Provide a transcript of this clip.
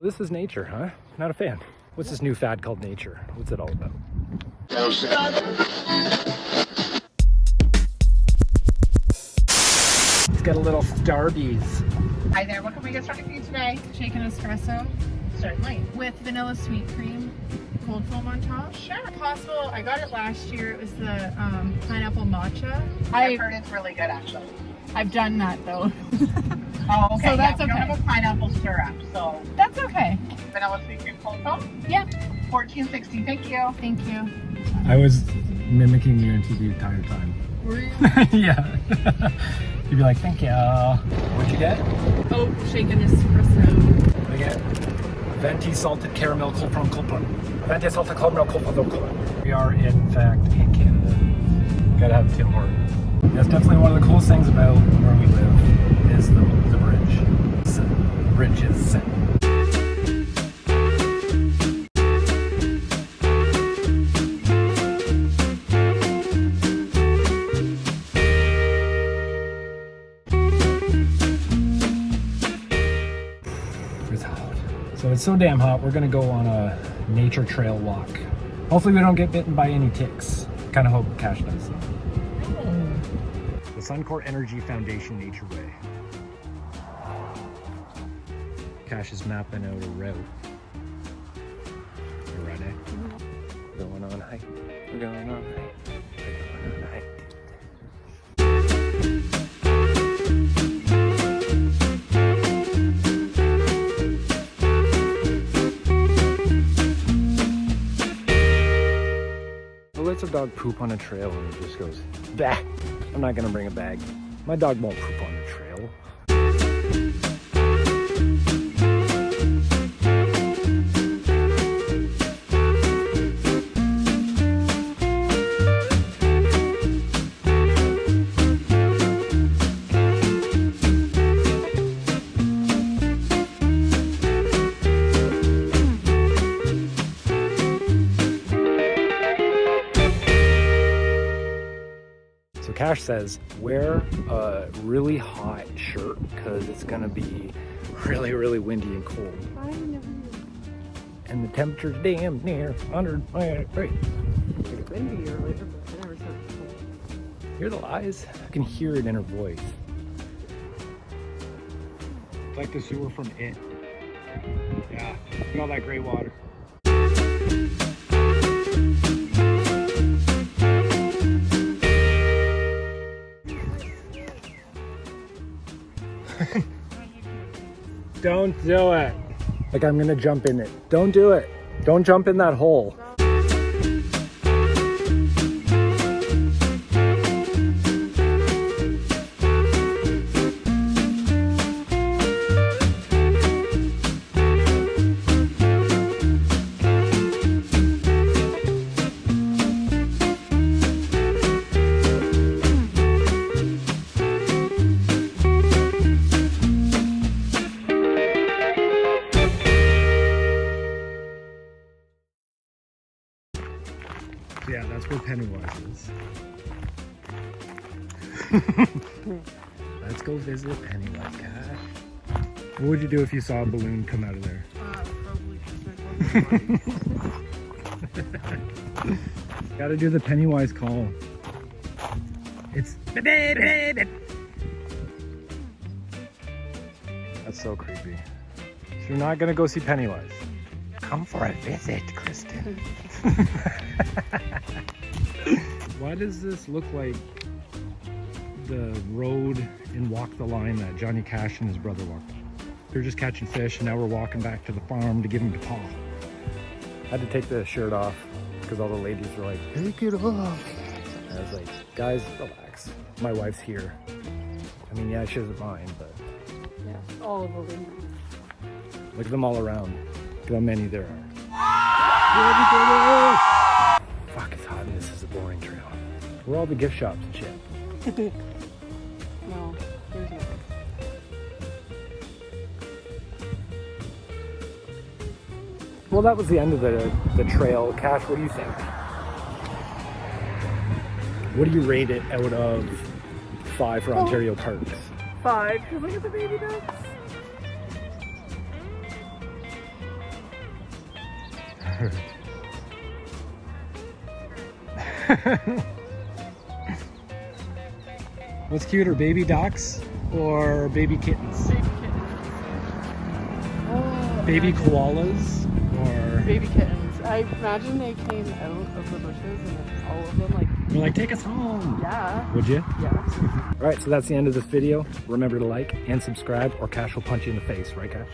This is nature, huh? Not a fan. What's this new fad called nature? What's it all about? It's got a little Starbies. Hi there, what can we get started for you today? Shaken espresso Certainly. with vanilla sweet cream, cold foam on top. Sure. Possible. I got it last year. It was the pineapple matcha. I've heard it's really good actually. I've done that though. Oh, okay. So that's We don't okay. have a pineapple syrup, so That's okay. vanilla sweet cream cold foam, Yeah. $14.60. Thank you. Thank you. I was mimicking you into the entire time. Really? Yeah. You'd be like, thank you. What'd you get? Oh, shaken espresso. I get venti salted caramel cold foam cold foam. Venti salted caramel cold foam. We are in fact in Canada. Gotta have a Tim Hortons. That's definitely one of the coolest things about where we live is the bridge. Bridges. It's hot. So it's so damn hot, we're gonna go on a nature trail walk. Hopefully we don't get bitten by any ticks. Kind of hope Kash does. The Suncor Energy Foundation Nature Way. Kash is mapping out a route. You ready? We're going on a hike. We're going on a hike. We're going on a hike. Who lets a dog poop on a trail and it just goes, bah. I'm not gonna bring a bag. My dog won't poop on the trail. So Kash says, wear a really hot shirt because it's gonna be really, really windy and cold. I never knew. And the temperature's damn near 100 degrees. Windy or later, but I never said it before. Hear the lies? You can hear it in her voice. It's like the sewer from It. Yeah, look at all that gray water. Don't do it. Like I'm gonna jump in it. Don't do it. Don't jump in that hole. Yeah, that's where Pennywise is. Let's go visit Pennywise, Kash. What would you do if you saw a balloon come out of there? Probably Gotta do the Pennywise call. It's... That's so creepy. So you're not gonna go see Pennywise? Come for a visit, Kristen. Why does this look like the road in Walk the Line that Johnny Cash and his brother walked? They're just catching fish and now we're walking back to the farm to give him to Paul. I had to take the shirt off because all the ladies were like, take it off. And I was like, guys, relax. My wife's here. I mean, yeah, she doesn't mind, but yeah, all of the windows. look at them all around. Look at how many there are. Fuck, it's hot and this is a boring trail. Where are all the gift shops and shit? No, there's nothing. Well, that was the end of the trail. Kash, what do you think? What do you rate it out of 5 for Ontario parks? 5, because look at the baby ducks. What's cuter, baby ducks or baby kittens? Baby kittens. Oh, Baby imagine- koalas or... Baby kittens. I imagine they came out of the bushes and all of them, like, You're like, take us home. yeah. Would you? Yeah. All right, so that's the end of this video. Remember to like and subscribe or Kash will punch you in the face, right Kash?